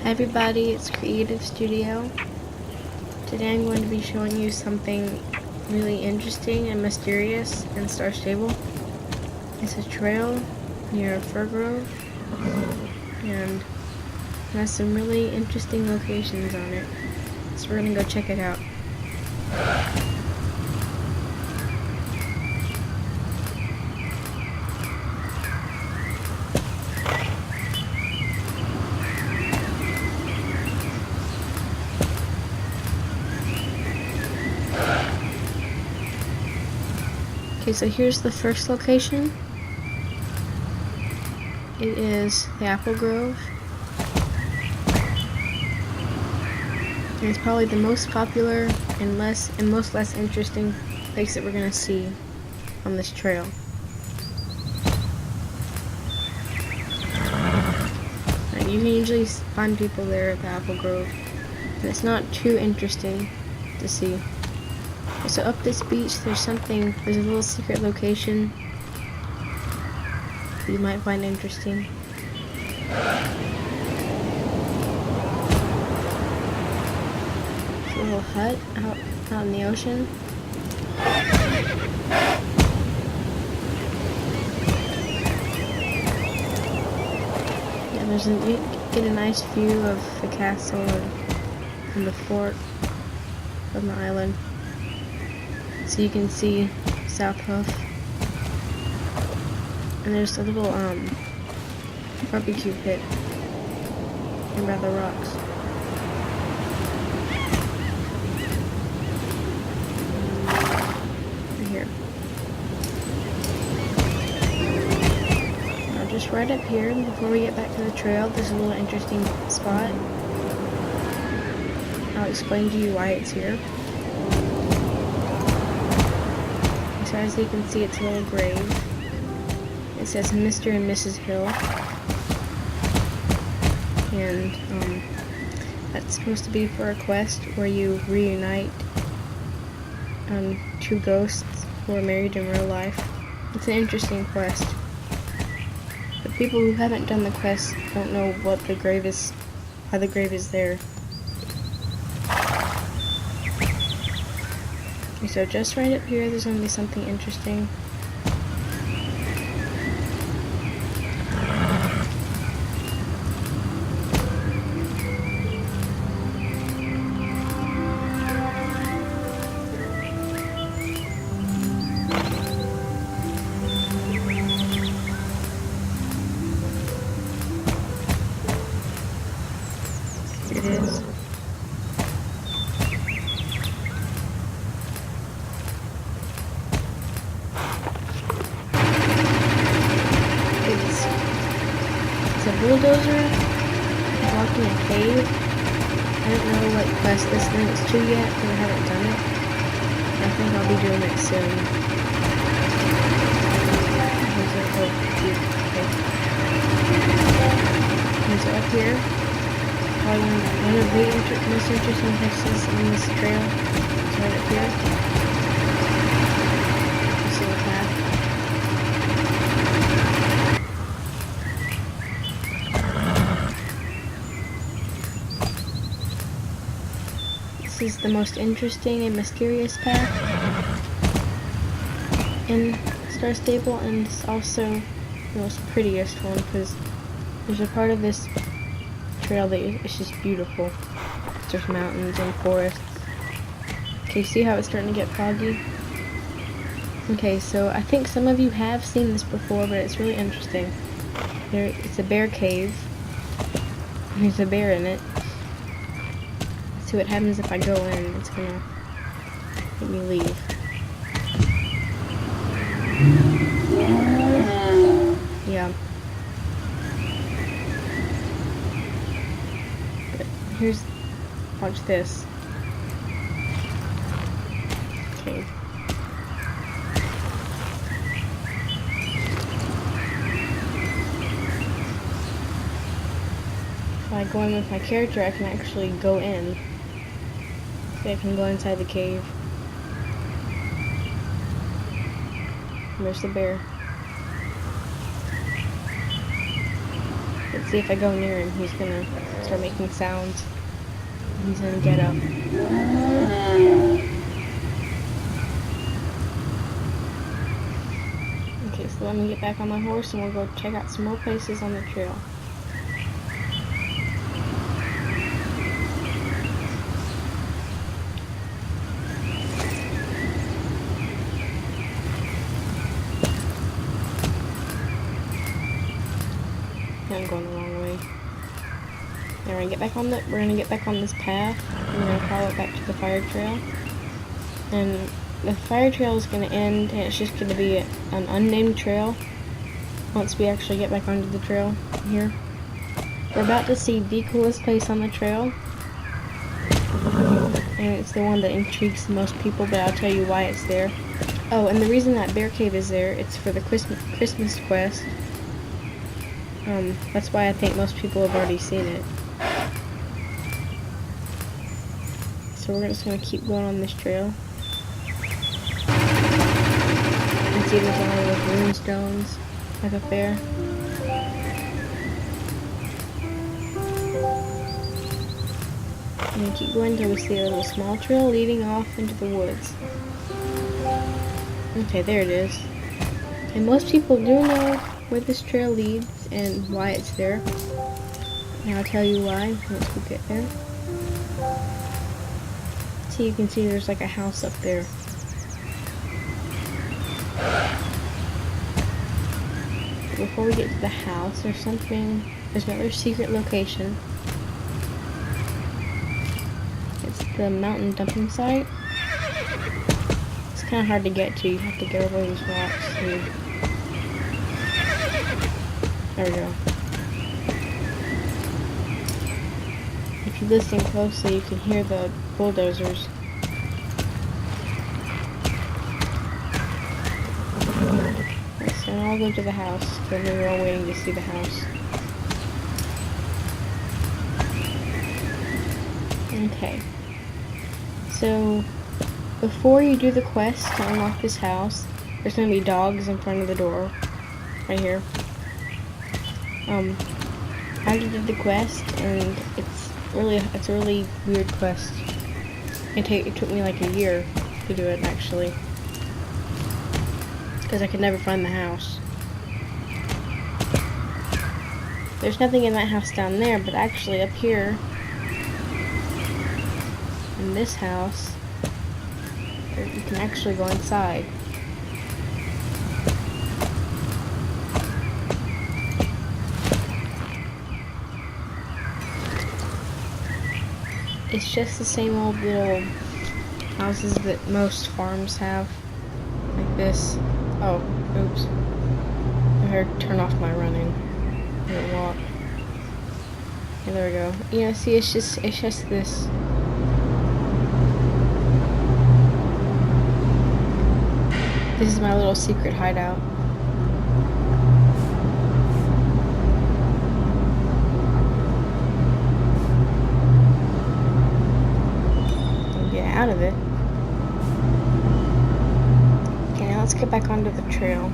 Hi everybody, it's Creative Studio. Today I'm going to be showing you something really interesting and mysterious in Star Stable. It's a trail near Firgrove and it has some really interesting locations on it. So we're going to go check it out. Okay, so here's the first location. It is the Apple Grove. And it's probably the most popular and most less interesting place that we're going to see on this trail. You can usually find people there at the Apple Grove, and it's not too interesting to see. So up this beach, there's a little secret location you might find interesting. It's a little hut out in the ocean. Yeah, you get a nice view of the castle and the fort from the island. So you can see South Hoof. And there's a little barbecue pit by the rocks. Right here. Now just right up here, before we get back to the trail, there's a little interesting spot. I'll explain to you why it's here. So as you can see, it's a little grave. It says Mr. and Mrs. Hill. And that's supposed to be for a quest where you reunite two ghosts who are married in real life. It's an interesting quest. But people who haven't done the quest don't know what the grave is, why the grave is there. So just right up here, there's going to be something interesting. Here it is. It's a bulldozer blocking a cave. I don't know what quest this links to yet because I haven't done it. I think I'll be doing it soon. And so up here, probably one of the most interesting places on this trail is right up here. You see the path. This is the most interesting and mysterious path in Star Stable, and it's also the most prettiest one because there's a part of this trail that is just beautiful. There's mountains and forests. Okay, see how it's starting to get foggy? Okay, so I think some of you have seen this before, but it's really interesting. It's a bear cave. There's a bear in it. See what happens if I go in. It's gonna make me leave. Yeah. But watch this. Okay. If I go in with my character, I can actually go in. See, I can go inside the cave. And there's the bear. Let's see if I go near him, he's gonna start making sounds. He's gonna get up. Okay, so let me get back on my horse and we'll go check out some more places on the trail. I'm going the wrong way. We're gonna get back on this path. We're gonna follow it back to the fire trail. And the fire trail is gonna end, and it's just gonna be an unnamed trail once we actually get back onto the trail here. We're about to see the coolest place on the trail. And it's the one that intrigues most people, but I'll tell you why it's there. Oh, and the reason that bear cave is there, it's for the Christmas quest. That's why I think most people have already seen it. So we're just gonna keep going on this trail. And see there's all those rune stones, like up there. And we keep going until we see a little small trail leading off into the woods. Okay, there it is. And most people do know where this trail leads and why it's there. And I'll tell you why once we get there. So you can see there's like a house up there. But before we get to the house, there's another secret location. It's the mountain dumping site. It's kind of hard to get to. You have to get over these rocks. There we go. If you listen closely, you can hear the bulldozers. So now I'll go to the house, because we were all waiting to see the house. Okay. So, before you do the quest to unlock this house, there's going to be dogs in front of the door. Right here. I already did the quest, and it's a really weird quest. It took me like a year to do it, actually, because I could never find the house. There's nothing in that house down there, but actually up here in this house, you can actually go inside. It's just the same old little houses that most farms have, like this. Oh, oops. I better turn off my running. I'm gonna walk. Okay, there we go. You know, see, it's just this. This is my little secret hideout. Out of it. Okay, now let's get back onto the trail.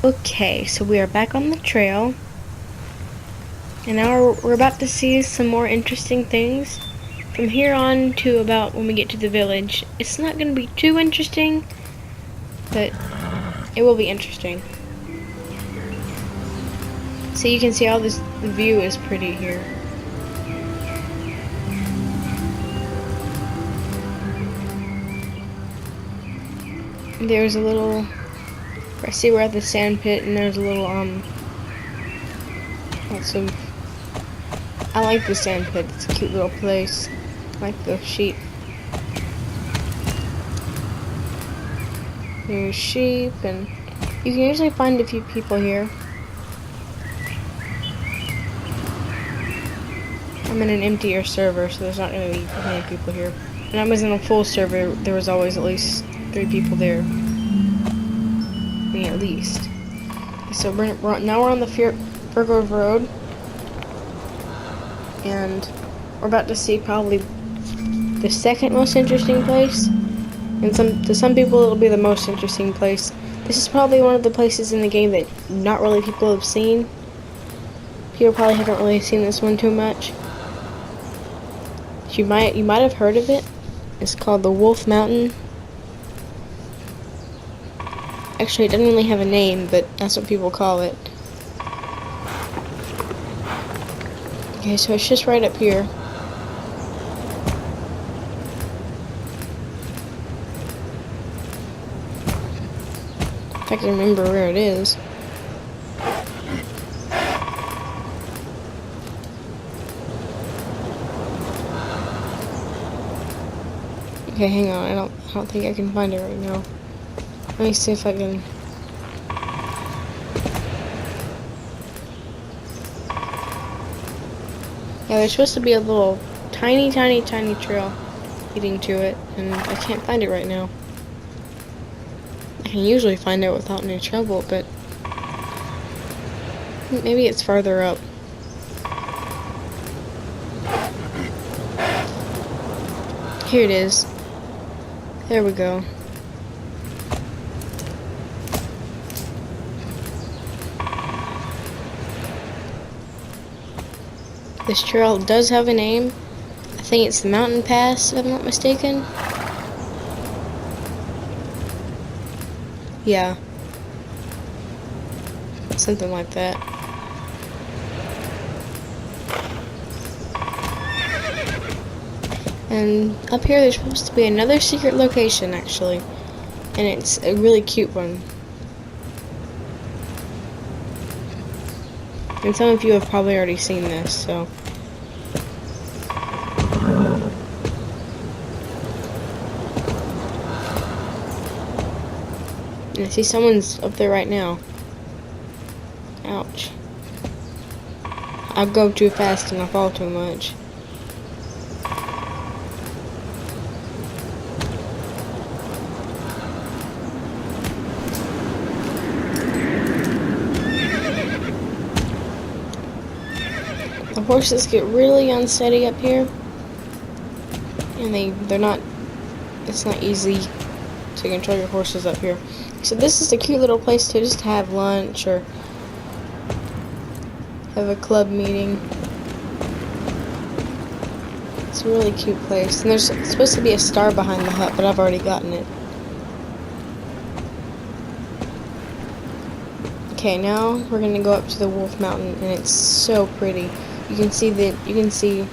Okay, so we are back on the trail. And now we're about to see some more interesting things. From here on to about when we get to the village. It's not going to be too interesting, but it will be interesting. So you can see all this, the view is pretty here. There's a little, I see we're at the sand pit, and there's a little, I like the sand pit, it's a cute little place. I like the sheep. There's sheep, and you can usually find a few people here. I'm in an emptier server, so there's not going to be many people here. When I was in a full server, there was always at least 3 people there. I mean, at least. So now we're on the Firgrove Road, and we're about to see probably the second most interesting place. And to some people it'll be the most interesting place. This is probably one of the places in the game that not really people have seen. People probably haven't really seen this one too much. You might have heard of it. It's called the Wolf Mountain. Actually, it doesn't really have a name, but that's what people call it. Okay, so it's just right up here. If I can remember where it is. Okay, hang on. I don't think I can find it right now. Let me see if I can. Yeah, there's supposed to be a little tiny trail leading to it, and I can't find it right now. I can usually find it without any trouble, but maybe it's farther up. Here it is. There we go. This trail does have a name. I think it's the Mountain Pass, if I'm not mistaken. Yeah. Something like that. And up here there's supposed to be another secret location, actually. And it's a really cute one. And some of you have probably already seen this, so. And I see someone's up there right now. Ouch. I'll go too fast and I fall too much. The horses get really unsteady up here, and they're not. It's not easy to control your horses up here. So this is a cute little place to just have lunch or have a club meeting. It's a really cute place, and there's supposed to be a star behind the hut, but I've already gotten it. Okay, now we're gonna go up to the Wolf Mountain, and it's so pretty. You can see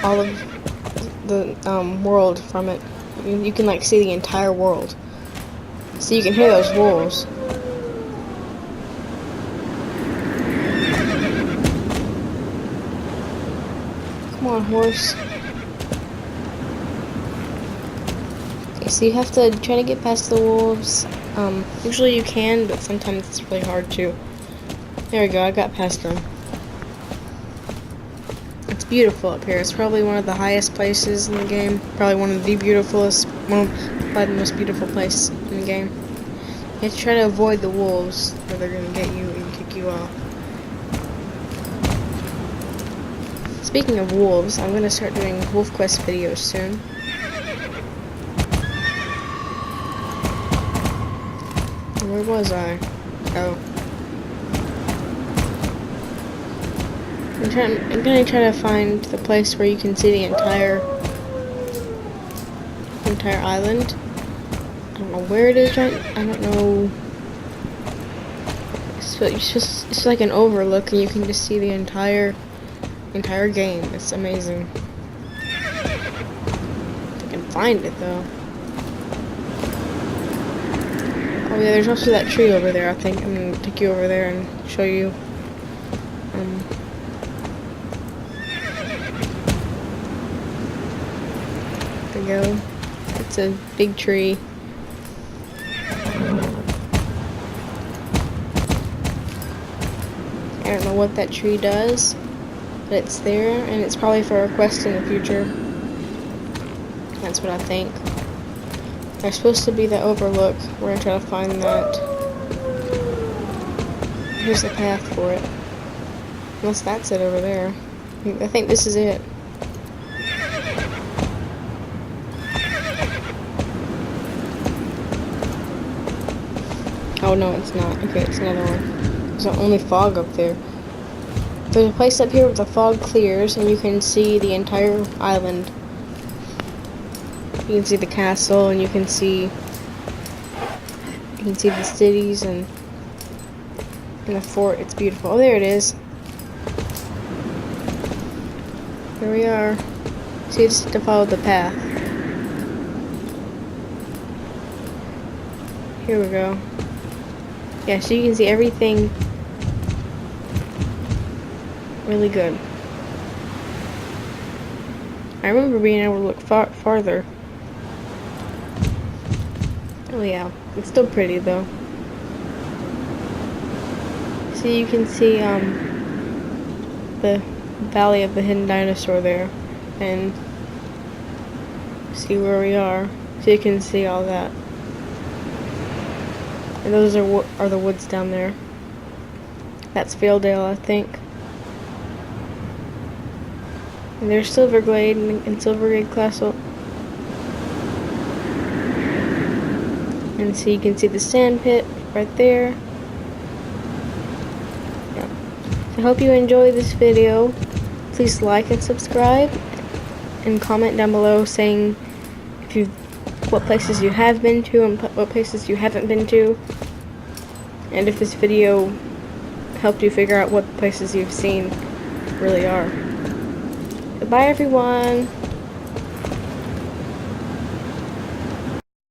all of the world from it. You can like see the entire world. So you can hear those wolves. Come on, horse. Okay, so you have to try to get past the wolves. Usually you can, but sometimes it's really hard to. There we go, I got past them. It's beautiful up here. It's probably one of the highest places in the game. Probably one of the beautifulest, probably the most beautiful place in the game. You have to try to avoid the wolves, or they're gonna get you and kick you off. Speaking of wolves, I'm gonna start doing Wolf Quest videos soon. Where was I? Oh. I'm gonna try to find the place where you can see the entire island. I don't know where it is right. I don't know. It's like an overlook, and you can just see the entire game. It's amazing. I can find it though. Oh yeah, there's also that tree over there. I think I'm gonna take you over there and show you. There we go. It's a big tree. I don't know what that tree does, but it's there, and it's probably for a quest in the future. That's what I think. There's supposed to be the overlook. We're gonna try to find that. Here's the path for it. Unless that's it over there. I think this is it. Oh no, it's not. Okay, it's another one. There's only fog up there. There's a place up here where the fog clears and you can see the entire island. You can see the castle and you can see the cities and the fort. It's beautiful. Oh, there it is. Here we are. So you just have to follow the path. Here we go. Yeah, so you can see everything really good. I remember being able to look farther. Oh yeah, it's still pretty though. So you can see the Valley of the Hidden Dinosaur there, and see where we are. So you can see all that. And those are the woods down there. That's Fieldale, I think. And there's Silverglade and Silverglade Castle. And so you can see the sand pit right there. Yeah. I hope you enjoy this video. Please like and subscribe, and comment down below saying what places you have been to and what places you haven't been to, and if this video helped you figure out what places you've seen really are. Goodbye, everyone.